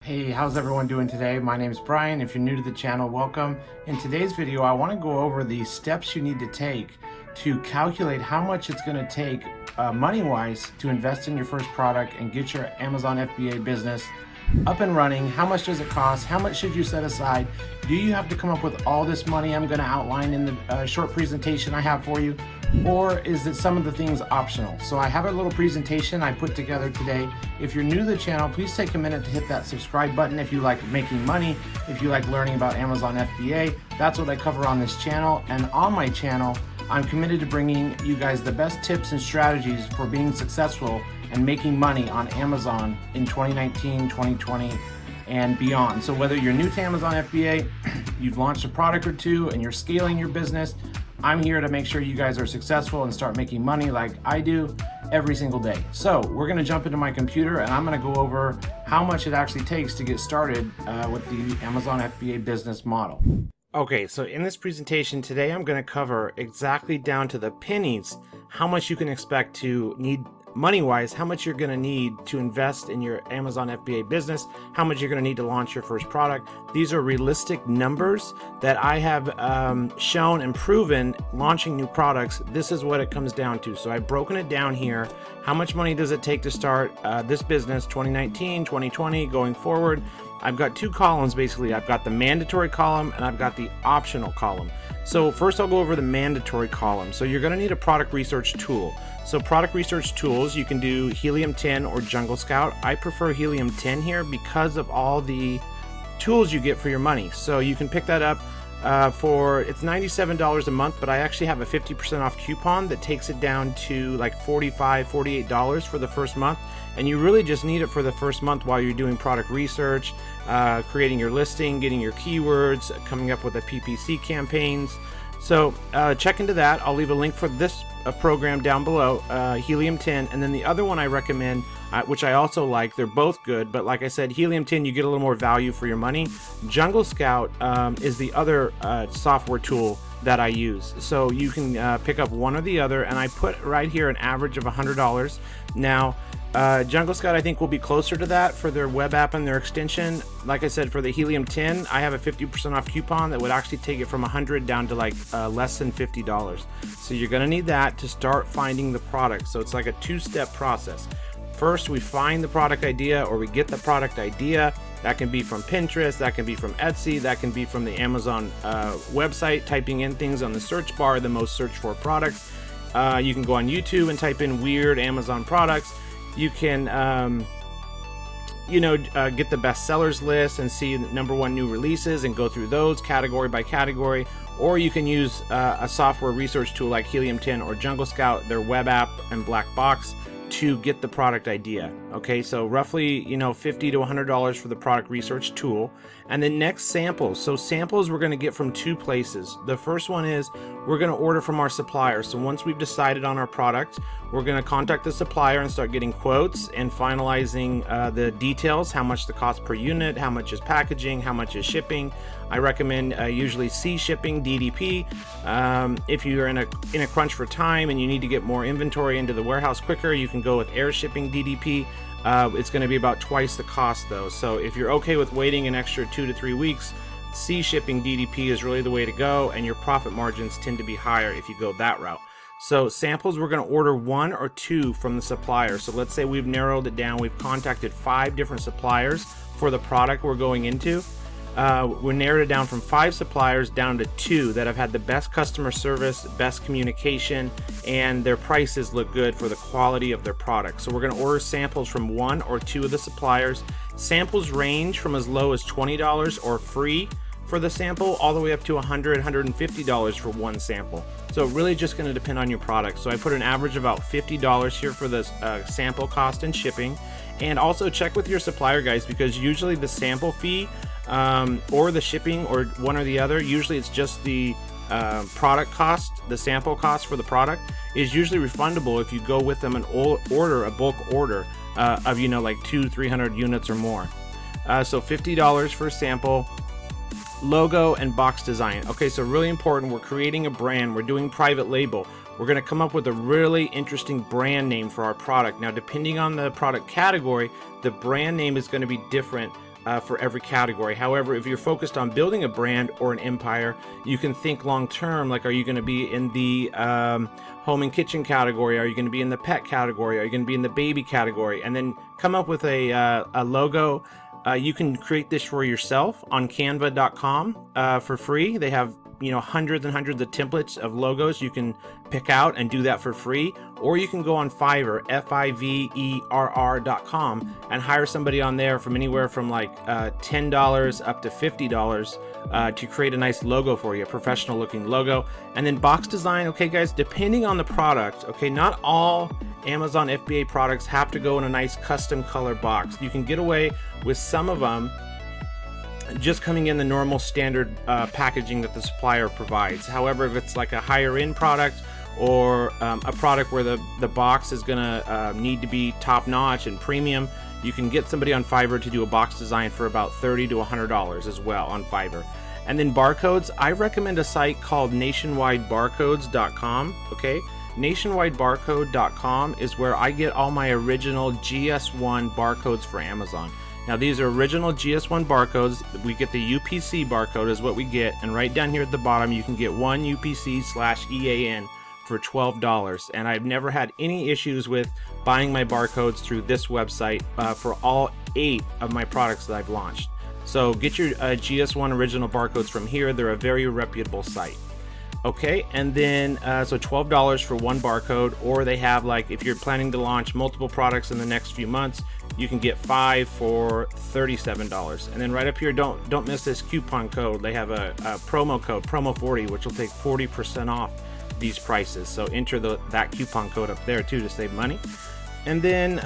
Hey, how's everyone doing today? My name is Brian. If you're new to the channel, welcome. In today's video, I want to go over the steps you need to take to calculate how much it's going to take money-wise to invest in your first product and get your Amazon FBA business up and running. How much does it cost? How much should you set aside? Do you have to come up with all this money I'm going to outline in the short presentation I have for you? Or is it some of the things optional? So I have a little presentation I put together today. If you're new to the channel, please take a minute to hit that subscribe button if you like making money, if you like learning about Amazon FBA. That's what I cover on this channel. And on my channel, I'm committed to bringing you guys the best tips and strategies for being successful and making money on Amazon in 2019, 2020, and beyond. So whether you're new to Amazon FBA, you've launched a product or two, and you're scaling your business, I'm here to make sure you guys are successful and start making money like I do every single day. So we're gonna jump into my computer and I'm gonna go over how much it actually takes to get started with the Amazon FBA business model. Okay, so in this presentation today, I'm gonna cover exactly down to the pennies how much you can expect to need money-wise, how much you're going to need to invest in your Amazon FBA business, how much you're going to need to launch your first product. These are realistic numbers that I have shown and proven launching new products. This is what it comes down to. So I've broken it down here. How much money does it take to start this business 2019, 2020, going forward? I've got two columns basically. I've got the mandatory column and I've got the optional column. So first I'll go over the mandatory column. So you're going to need a product research tool. So product research tools, you can do Helium 10 or Jungle Scout. I prefer Helium 10 here because of all the tools you get for your money. So you can pick that up it's $97 a month, but I actually have a 50% off coupon that takes it down to like $45, $48 for the first month. And you really just need it for the first month while you're doing product research, creating your listing, getting your keywords, coming up with the PPC campaigns. So check into that. I'll leave a link for this program down below, Helium 10, and then the other one I recommend, which I also like. They're both good, but like I said, Helium 10, you get a little more value for your money. Jungle Scout is the other software tool that I use. So you can pick up one or the other, and I put right here an average of $100. Now, Jungle Scout I think will be closer to that for their web app and their extension. Like I said, for the Helium 10, I have a 50% off coupon that would actually take it from $100 down to like less than $50. So you're gonna need that to start finding the product. So it's like a two-step process. First, we find the product idea, or we get the product idea. That can be from Pinterest, that can be from Etsy, that can be from the Amazon website, typing in things on the search bar, the most searched for products. You can go on YouTube and type in weird Amazon products. You can, get the bestsellers list and see the #1 new releases and go through those category by category. Or you can use a software research tool like Helium 10 or Jungle Scout, their web app and black box, to get the product idea. Okay, so roughly, $50 to $100 for the product research tool. And then next, samples. So samples we're going to get from two places. The first one is we're going to order from our supplier. So once we've decided on our product, we're going to contact the supplier and start getting quotes and finalizing the details, how much the cost per unit, how much is packaging, how much is shipping. I recommend usually sea shipping, DDP. If you're in a crunch for time and you need to get more inventory into the warehouse quicker, you can go with air shipping, DDP. It's going to be about twice the cost though. So if you're okay with waiting an extra 2 to 3 weeks, sea shipping, DDP is really the way to go, and your profit margins tend to be higher if you go that route. So samples, we're going to order 1 or 2 from the supplier. So let's say we've narrowed it down. We've contacted 5 different suppliers for the product we're going into. We narrowed it down from 5 suppliers down to 2 that have had the best customer service, best communication, and their prices look good for the quality of their product. So we're going to order samples from 1 or 2 of the suppliers. Samples range from as low as $20 or free for the sample, all the way up to $100, $150 for one sample. So really just going to depend on your product. So I put an average of about $50 here for the sample cost and shipping. And also check with your supplier, guys, because usually the sample fee or the shipping, or one or the other, usually it's just the product cost, the sample cost for the product is usually refundable if you go with them and order a bulk order of like 200-300 units or more. So $50 for a sample. Logo and box design. Okay, so really important, we're creating a brand, we're doing private label. We're going to come up with a really interesting brand name for our product. Now, depending on the product category, the brand name is going to be different for every category. However, if you're focused on building a brand or an empire, you can think long term, like, are you going to be in the home and kitchen category? Are you going to be in the pet category? Are you going to be in the baby category? And then come up with a logo. You can create this for yourself on canva.com for free. They have hundreds and hundreds of templates of logos you can pick out and do that for free. Or you can go on Fiverr, FIVERR.com, and hire somebody on there from anywhere from like $10 up to $50 to create a nice logo for you, a professional looking logo. And then box design, okay guys, depending on the product, okay, not all Amazon FBA products have to go in a nice custom color box. You can get away with some of them just coming in the normal standard packaging that the supplier provides. However, if it's like a higher end product or a product where the box is gonna need to be top notch and premium, you can get somebody on Fiverr to do a box design for about $30 to $100 as well on Fiverr. And then barcodes, I recommend a site called nationwidebarcodes.com. okay, nationwidebarcode.com is where I get all my original GS1 barcodes for Amazon. Now these are original GS1 barcodes. We get the UPC barcode is what we get, and right down here at the bottom you can get one UPC/EAN for $12, and I've never had any issues with buying my barcodes through this website for all 8 of my products that I've launched. So get your GS1 original barcodes from here. They're a very reputable site. Okay, and then so $12 for one barcode, or they have, like, if you're planning to launch multiple products in the next few months, you can get 5 for $37. And then right up here, don't miss this coupon code. They have a promo code, promo40, which will take 40% off these prices. So enter that coupon code up there too to save money. And then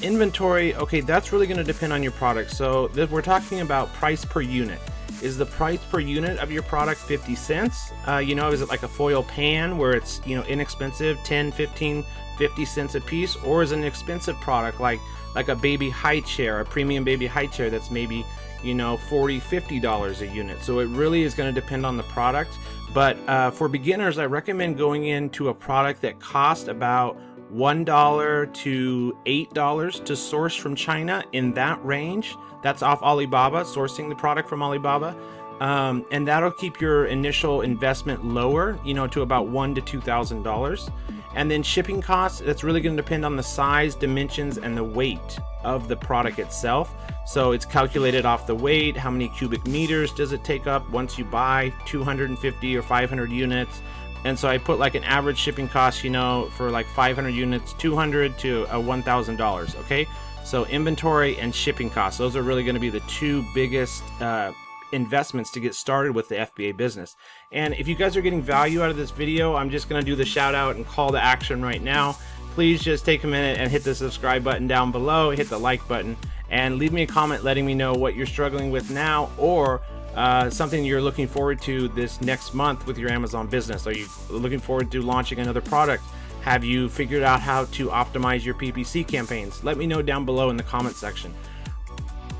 inventory, okay, that's really going to depend on your product. So we're talking about price per unit. Is the price per unit of your product 50 cents? Is it like a foil pan where it's inexpensive, 10, 15, 50 cents a piece? Or is it an expensive product like a baby high chair, a premium baby high chair that's maybe $40, $50 a unit? So it really is going to depend on the product. But for beginners, I recommend going into a product that costs about $1 to $8 to source from China, in that range. That's off Alibaba, sourcing the product from Alibaba. And that'll keep your initial investment lower, to about $1,000 to $2,000. And then shipping costs, that's really going to depend on the size, dimensions, and the weight of the product itself. So it's calculated off the weight. How many cubic meters does it take up once you buy 250 or 500 units? And so I put like an average shipping cost, for like 500 units, $200 to $1,000. Okay. So inventory and shipping costs, those are really going to be the 2 biggest investments to get started with the FBA business. And if you guys are getting value out of this video, I'm just going to do the shout out and call to action right now. Please just take a minute and hit the subscribe button down below, hit the like button, and leave me a comment letting me know what you're struggling with now, or something you're looking forward to this next month with your Amazon business. Are you looking forward to launching another product? Have you figured out how to optimize your PPC campaigns? Let me know down below in the comment section.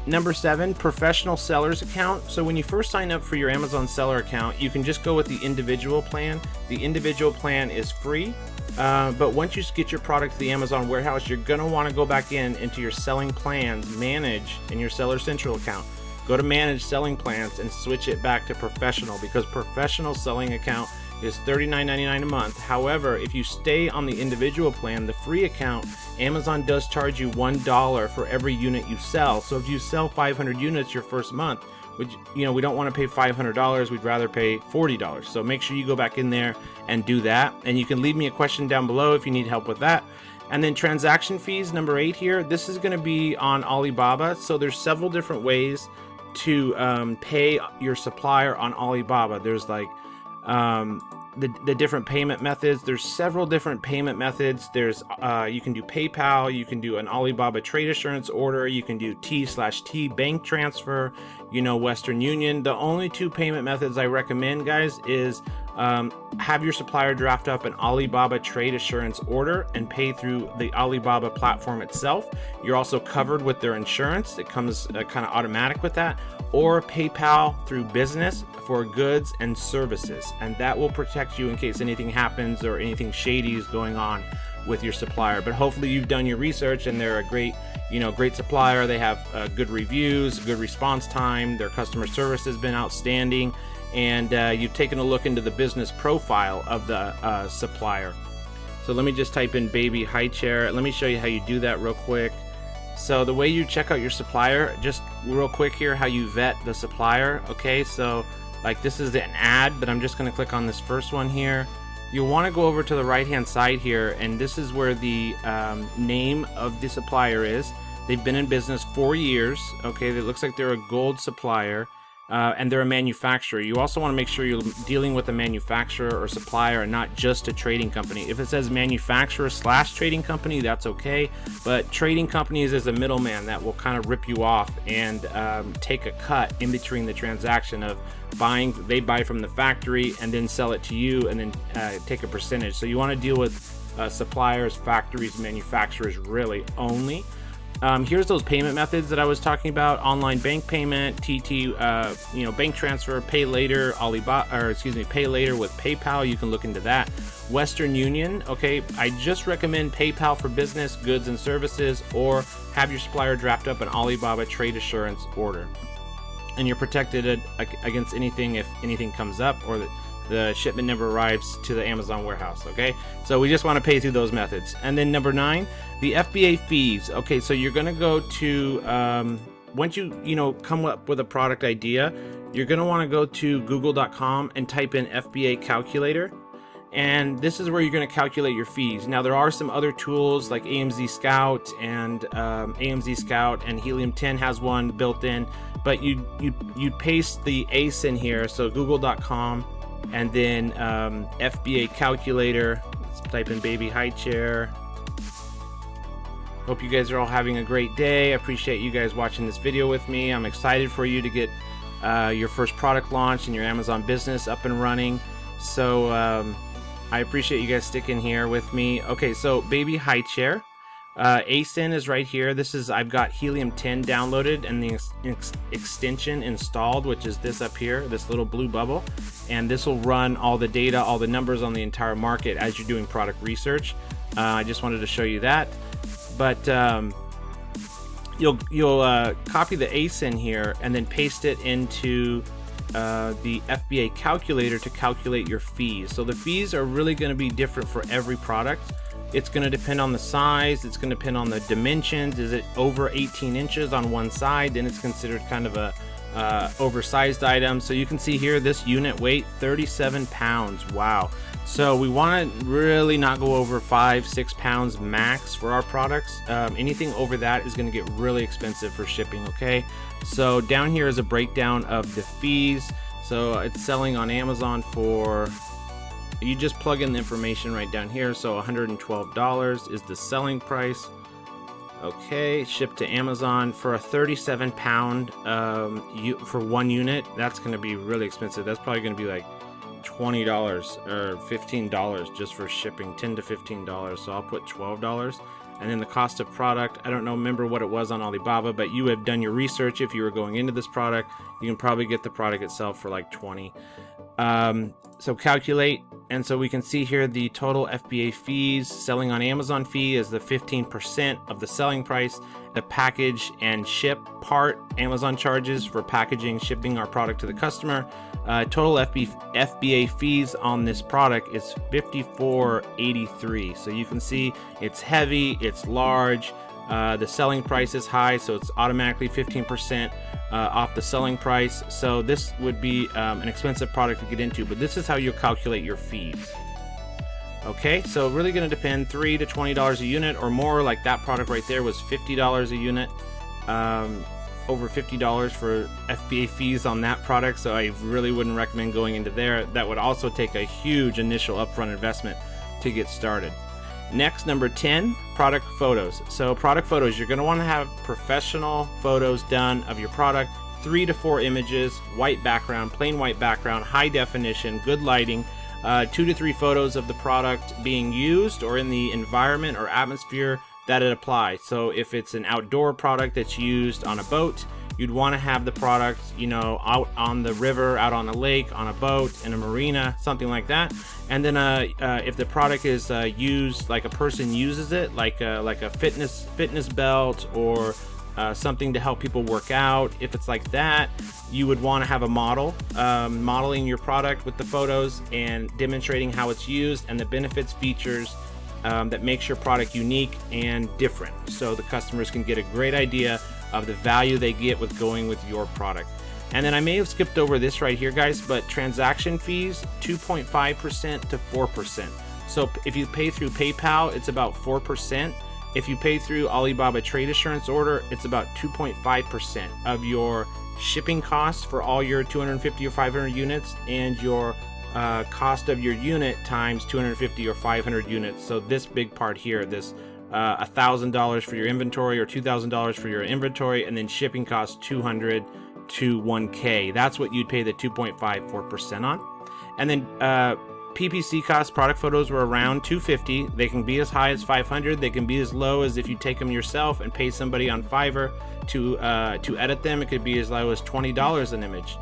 Number 7, professional sellers account. So when you first sign up for your Amazon seller account, you can just go with the individual plan. The individual plan is free, but once you get your product to the Amazon warehouse, you're gonna wanna go back into your selling plans, manage in your Seller Central account. Go to manage selling plans and switch it back to professional, because professional selling account is $39.99 a month. However, if you stay on the individual plan, the free account, Amazon does charge you $1 for every unit you sell. So if you sell 500 units your first month, which we don't want to pay $500, we'd rather pay $40. So make sure you go back in there and do that. And you can leave me a question down below if you need help with that. And then transaction fees, number 8 here, this is going to be on Alibaba. So there's several different ways to pay your supplier on Alibaba. There's like the different payment methods. There's several different payment methods. There's you can do PayPal, you can do an Alibaba trade assurance order, you can do T/T bank transfer, Western Union. The only 2 payment methods I recommend, guys, is have your supplier draft up an Alibaba trade assurance order and pay through the Alibaba platform itself. You're also covered with their insurance. It comes kind of automatic with that. Or PayPal through business for goods and services, and that will protect you in case anything happens or anything shady is going on with your supplier. But hopefully you've done your research and they're a great, great supplier. They have good reviews, good response time. Their customer service has been outstanding, and you've taken a look into the business profile of the supplier. So let me just type in baby high chair. Let me show you how you do that real quick. So the way you check out your supplier, just real quick here, how you vet the supplier. Okay, so like this is an ad, but I'm just going to click on this first one here. You'll want to go over to the right hand side here, and this is where the name of the supplier is. They've been in business 4 years. Okay, it looks like they're a gold supplier, and they're a manufacturer. You also want to make sure you're dealing with a manufacturer or supplier and not just a trading company. If it says manufacturer / trading company, that's okay, but trading companies is a middleman that will kind of rip you off and take a cut in between the transaction of buying. They buy from the factory and then sell it to you, and then take a percentage. So you want to deal with suppliers, factories, manufacturers really only. Here's those payment methods that I was talking about: online bank payment, TT, bank transfer, pay later, pay later with PayPal. You can look into that. Western Union. Okay, I just recommend PayPal for business, goods and services, or have your supplier draft up an Alibaba trade assurance order, and you're protected against anything if anything comes up or the shipment never arrives to the Amazon warehouse. Okay, so we just want to pay through those methods. And then number 9, the FBA fees. Okay, so you're going to go to once you come up with a product idea, you're going to want to go to google.com and type in FBA calculator, and this is where you're going to calculate your fees. Now there are some other tools like AMZ Scout and Helium 10 has one built in, but you paste the ACE in here, so google.com and then FBA calculator. Let's type in baby high chair. Hope you guys are all having a great day. I appreciate you guys watching this video with me. I'm excited for you to get your first product launch in your Amazon business up and running. So I appreciate you guys sticking here with me. Okay, so baby high chair. ASIN is right here. I've got Helium 10 downloaded and the extension installed, which is this up here, this little blue bubble, and this will run all the data, all the numbers on the entire market as you're doing product research. I just wanted to show you that, but you'll copy the ASIN here and then paste it into the FBA calculator to calculate your fees. So the fees are really going to be different for every product. It's going to depend on the size. It's going to depend on the dimensions. Is it over 18 inches on one side? Then it's considered kind of a oversized item. So you can see here, this unit weight, 37 pounds. Wow. So we want to really not go over 5-6 pounds max for our products. Anything over that is going to get really expensive for shipping. Okay. So down here is a breakdown of the fees. So it's selling on Amazon for, you just plug in the information right down here. So $112 is the selling price. Okay, shipped to Amazon for a 37 pound for one unit. That's going to be really expensive. That's probably going to be like $20 or $15 just for shipping, $10 to $15. So I'll put $12. And then the cost of product, I don't know, remember what it was on Alibaba, but you have done your research. If you were going into this product, you can probably get the product itself for like 20. So calculate, and so we can see here the total FBA fees. Selling on Amazon fee is the 15% of the selling price. The package and ship part, Amazon charges for packaging, shipping our product to the customer. Total FBA fees on this product is $54.83. So you can see it's heavy, it's large. The selling price is high, so it's automatically 15% off the selling price. So this would be an expensive product to get into, but this is how you'll calculate your fees. Okay, so really going to depend, $3 to $20 a unit or more. Like that product right there was $50 a unit, over $50 for FBA fees on that product. So I really wouldn't recommend going into there. That would also take a huge initial upfront investment to get started. Next, number 10, product photos. So product photos, you're going to want to have professional photos done of your product, 3 to 4 images, white background, plain white background, high definition, good lighting, 2 to 3 photos of the product being used or in the environment or atmosphere that it applies. So if it's an outdoor product that's used on a boat, you'd want to have the product, out on the river, out on a lake, on a boat, in a marina, something like that. And then if the product is used, like a person uses it, like a fitness belt, or something to help people work out, if it's like that, you would want to have a model modeling your product with the photos and demonstrating how it's used and the benefits, features that makes your product unique and different, so the customers can get a great idea of the value they get with going with your product. And then I may have skipped over this right here, guys, but transaction fees, 2.5% to 4%. So if you pay through PayPal, it's about 4%. If you pay through Alibaba Trade Assurance Order, it's about 2.5% of your shipping costs for all your 250 or 500 units, and your cost of your unit times 250 or 500 units. So this big part here, this $1,000 for your inventory or $2,000 for your inventory, and then shipping costs 200 to 1K. That's what you'd pay the 2.54% on. And then PPC costs, product photos, were around $250. They can be as high as $500. They can be as low as, if you take them yourself and pay somebody on Fiverr to edit them, it could be as low as $20 an image.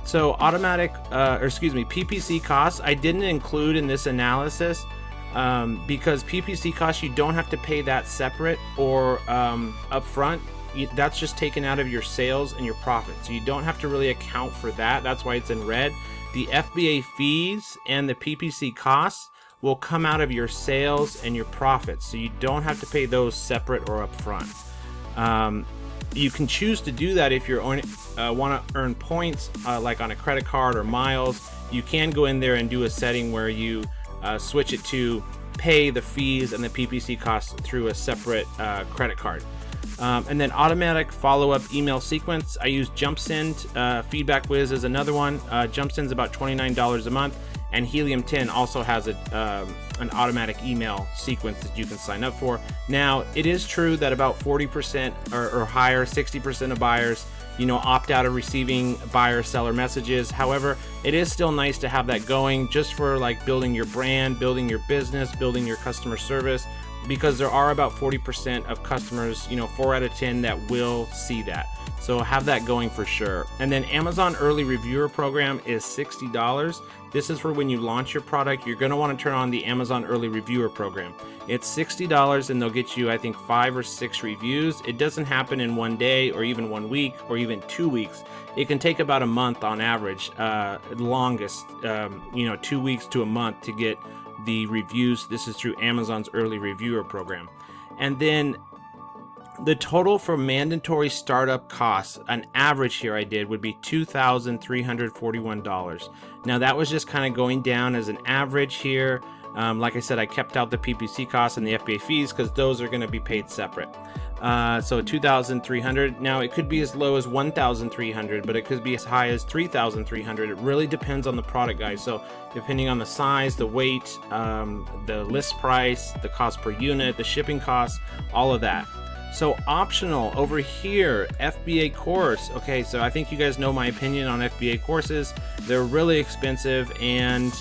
So PPC costs, I didn't include in this analysis because PPC costs, you don't have to pay that separate or upfront. That's just taken out of your sales and your profit. So you don't have to really account for that. That's why it's in red. The FBA fees and the PPC costs will come out of your sales and your profits. So you don't have to pay those separate or upfront. You can choose to do that if you want to earn points, like on a credit card or miles. You can go in there and do a setting where you switch it to pay the fees and the PPC costs through a separate credit card. And then automatic follow-up email sequence, I use JumpSend. Feedback Whiz is another one. JumpSend's about $29 a month, and Helium 10 also has an automatic email sequence that you can sign up for. Now, it is true that about 40% or higher, 60% of buyers, opt out of receiving buyer-seller messages. However, it is still nice to have that going, just for like building your brand, building your business, building your customer service, because there are about 40% of customers, 4 out of 10 that will see that. So have that going for sure. And then Amazon Early Reviewer Program is $60. This is for when you launch your product. You're going to want to turn on the Amazon Early Reviewer Program. It's $60 and they'll get you, I think, 5 or 6 reviews. It doesn't happen in one day or even 1 week or even 2 weeks. It can take about a month on average, longest, 2 weeks to a month to get the reviews. This is through Amazon's Early Reviewer Program. And then the total for mandatory startup costs, an average here I did, would be $2,341. Now that was just kind of going down as an average here. Like I said, I kept out the PPC costs and the FBA fees because those are going to be paid separate. So $2,300. Now it could be as low as $1,300, but it could be as high as $3,300. It really depends on the product, guys. So depending on the size, the weight, the list price, the cost per unit, the shipping costs, all of that. So optional over here, FBA course. Okay, so I think you guys know my opinion on FBA courses. They're really expensive, and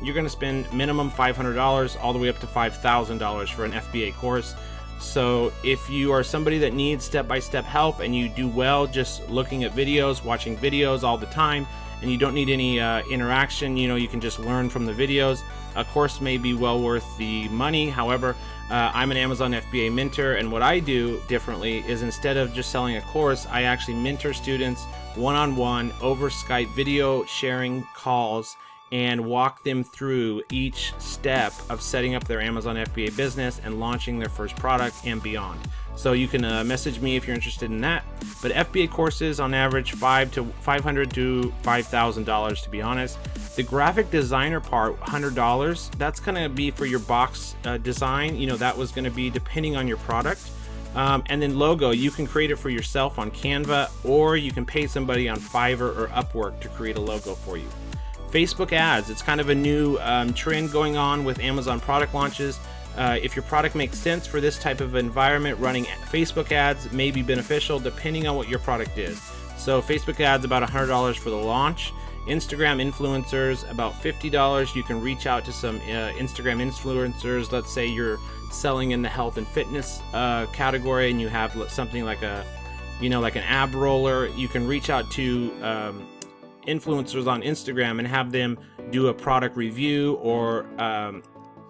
you're going to spend minimum $500 all the way up to $5,000 for an FBA course. So if you are somebody that needs step-by-step help and you do well just looking at videos, watching videos all the time, and you don't need any interaction, you can just learn from the videos, a course may be well worth the money. However, I'm an Amazon FBA mentor, and what I do differently is, instead of just selling a course, I actually mentor students one-on-one over Skype video sharing calls and walk them through each step of setting up their Amazon FBA business and launching their first product and beyond. So you can message me if you're interested in that. But FBA courses on average $500 to $5,000, to be honest. The graphic designer part, $100. That's going to be for your box design. That was going to be depending on your product. And then logo, you can create it for yourself on Canva, or you can pay somebody on Fiverr or Upwork to create a logo for you. Facebook ads, it's kind of a new trend going on with Amazon product launches. If your product makes sense for this type of environment, running Facebook ads may be beneficial depending on what your product is. So Facebook ads, about $100 for the launch. Instagram influencers, about $50. You can reach out to some Instagram influencers. Let's say you're selling in the health and fitness category, and you have something like a like an ab roller. You can reach out to influencers on Instagram and have them do a product review, or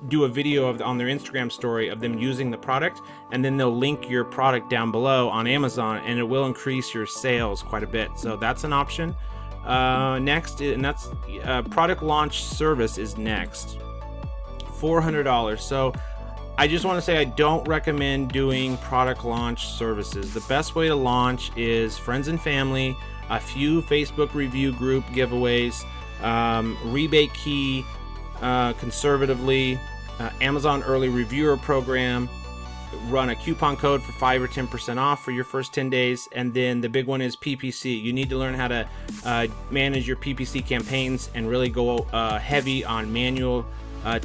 do a video on their Instagram story of them using the product, and then they'll link your product down below on Amazon, and it will increase your sales quite a bit. So that's an option. Next, and that's product launch service is next. $400. So I just want to say I don't recommend doing product launch services. The best way to launch is friends and family, a few Facebook review group giveaways, rebate key, conservatively, Amazon early reviewer program, run a coupon code for 5 or 10% off for your first 10 days. And then the big one is PPC. You need to learn how to manage your PPC campaigns and really go heavy on manual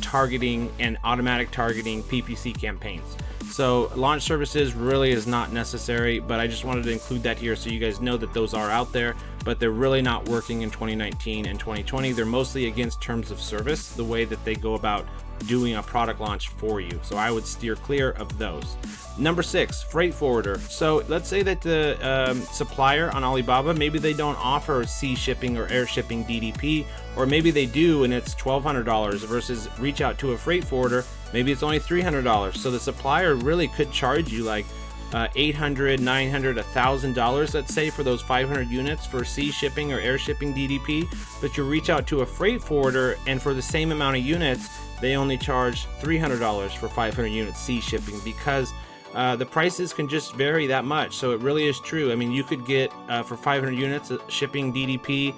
targeting and automatic targeting PPC campaigns. So launch services really is not necessary, but I just wanted to include that here so you guys know that those are out there, but they're really not working in 2019 and 2020. They're mostly against terms of service, the way that they go about doing a product launch for you. So I would steer clear of those. Number 6, freight forwarder. So let's say that the supplier on Alibaba, maybe they don't offer sea shipping or air shipping DDP, or maybe they do and it's $1,200 versus reach out to a freight forwarder, maybe it's only $300. So the supplier really could charge you like $800, $900, $1,000, let's say, for those 500 units for sea shipping or air shipping DDP. But you reach out to a freight forwarder, and for the same amount of units, they only charge $300 for 500 units sea shipping, because the prices can just vary that much. So it really is true. I mean, you could get for 500 units shipping DDP,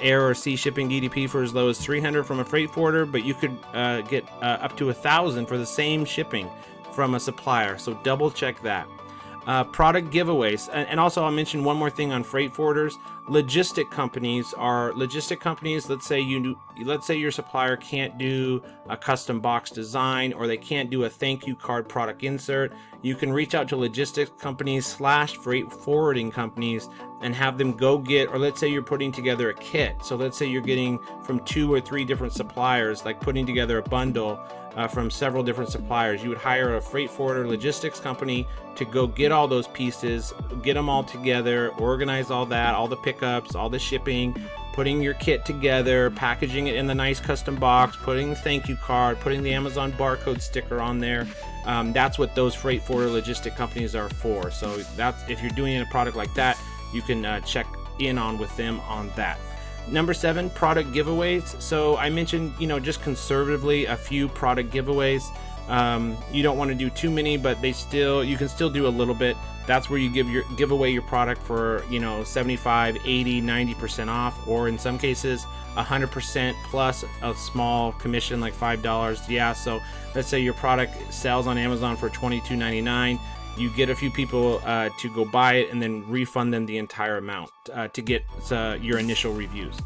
air or sea shipping DDP for as low as $300 from a freight forwarder, but you could get up to $1,000 for the same shipping from a supplier. So double check that. Product giveaways, and also I'll mention one more thing on freight forwarders. Logistic companies. Let's say your supplier can't do a custom box design, or they can't do a thank you card product insert. You can reach out to logistics companies / freight forwarding companies and have them go get, or let's say you're putting together a kit. So let's say you're getting from 2 or 3 different suppliers, like putting together a bundle from several different suppliers. You would hire a freight forwarder logistics company to go get all those pieces, get them all together, organize all that, all the pickups, all the shipping, putting your kit together, packaging it in the nice custom box, putting the thank you card, putting the Amazon barcode sticker on there. That's what those freight forwarder logistic companies are for. So that's, if you're doing a product like that, you can check in on with them on that. Number 7, product giveaways. So I mentioned, just conservatively a few product giveaways. You don't want to do too many, but you can still do a little bit. That's where you give away your product for 75, 80, 90% off, or in some cases 100% plus a small commission like $5. Yeah, so let's say your product sells on Amazon for $22.99. You get a few people to go buy it and then refund them the entire amount to get your initial reviews.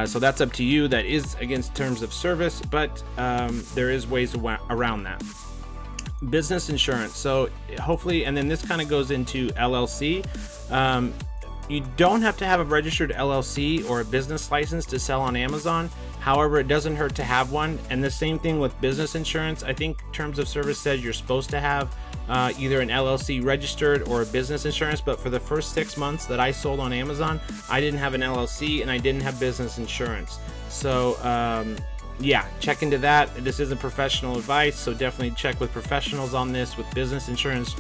So that's up to you. That is against terms of service, but there is ways around that. Business insurance. So hopefully, and then this kind of goes into LLC. You don't have to have a registered LLC or a business license to sell on Amazon. However, it doesn't hurt to have one. And the same thing with business insurance. I think terms of service says you're supposed to have either an LLC registered or a business insurance, but for the first 6 months that I sold on Amazon, I didn't have an LLC and I didn't have business insurance. So yeah, check into that. This isn't professional advice, so definitely check with professionals on this with business insurance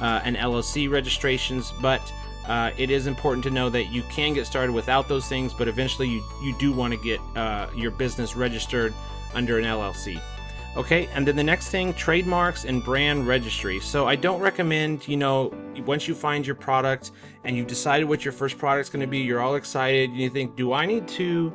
and LLC registrations. But it is important to know that you can get started without those things, but eventually you do want to get your business registered under an LLC. Okay, and then the next thing, trademarks and brand registry. So I don't recommend, once you find your product and you've decided what your first product's going to be, you're all excited, and you think, do I need to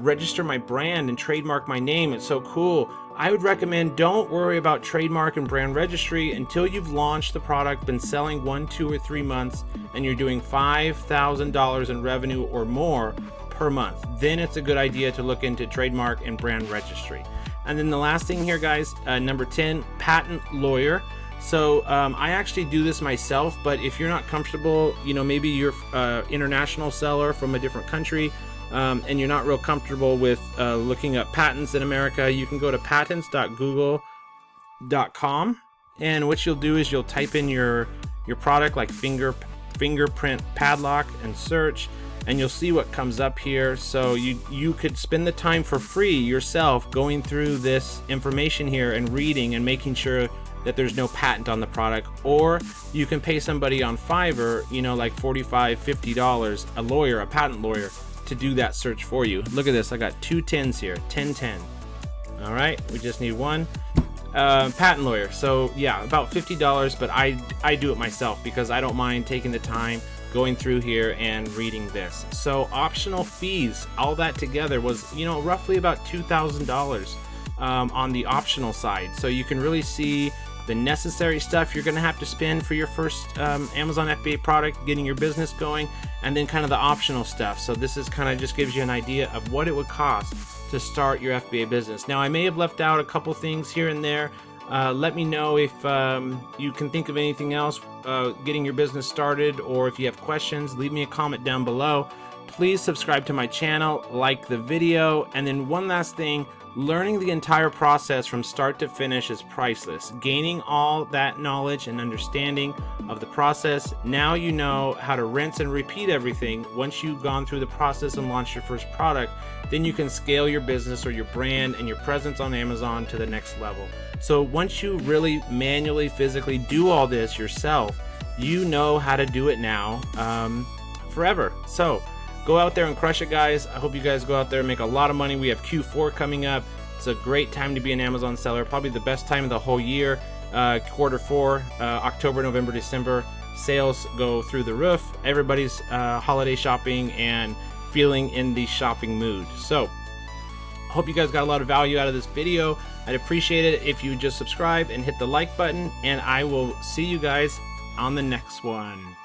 register my brand and trademark my name? It's so cool. I would recommend don't worry about trademark and brand registry until you've launched the product, been selling 1, 2, or 3 months, and you're doing $5,000 in revenue or more per month. Then it's a good idea to look into trademark and brand registry. And then the last thing here, guys, number 10, patent lawyer. So I actually do this myself, but if you're not comfortable, maybe you're an international seller from a different country, and you're not real comfortable with looking up patents in America, you can go to patents.google.com, and what you'll do is you'll type in your product, like fingerprint padlock and search, and you'll see what comes up here. So you could spend the time for free yourself going through this information here and reading and making sure that there's no patent on the product, or you can pay somebody on Fiverr, you know, like $45, $50, a lawyer, a patent lawyer, to do that search for you. Look at this, I got 2 10s here, 10 10. All right, we just need one patent lawyer. So yeah, about $50, but I do it myself because I don't mind taking the time going through here and reading this. So optional fees, all that together was, you know, roughly about $2,000 on the optional side. So you can really see the necessary stuff you're going to have to spend for your first Amazon FBA product, getting your business going, and then kind of the optional stuff. So this is kind of just gives you an idea of what it would cost to start your FBA business. Now, I may have left out a couple things here and there. Let me know if you can think of anything else getting your business started, or if you have questions, leave me a comment down below. Please subscribe to my channel, like the video, and then one last thing, learning the entire process from start to finish is priceless. Gaining all that knowledge and understanding of the process, now you know how to rinse and repeat everything. Once you've gone through the process and launched your first product, then you can scale your business or your brand and your presence on Amazon to the next level. So once you really manually, physically do all this yourself, you know how to do it now forever. So go out there and crush it, guys. I hope you guys go out there and make a lot of money. We have Q4 coming up. It's a great time to be an Amazon seller, probably the best time of the whole year. Q4, October, November, December, sales go through the roof. Everybody's holiday shopping and feeling in the shopping mood. So I hope you guys got a lot of value out of this video. I'd appreciate it if you just subscribe and hit the like button, and I will see you guys on the next one.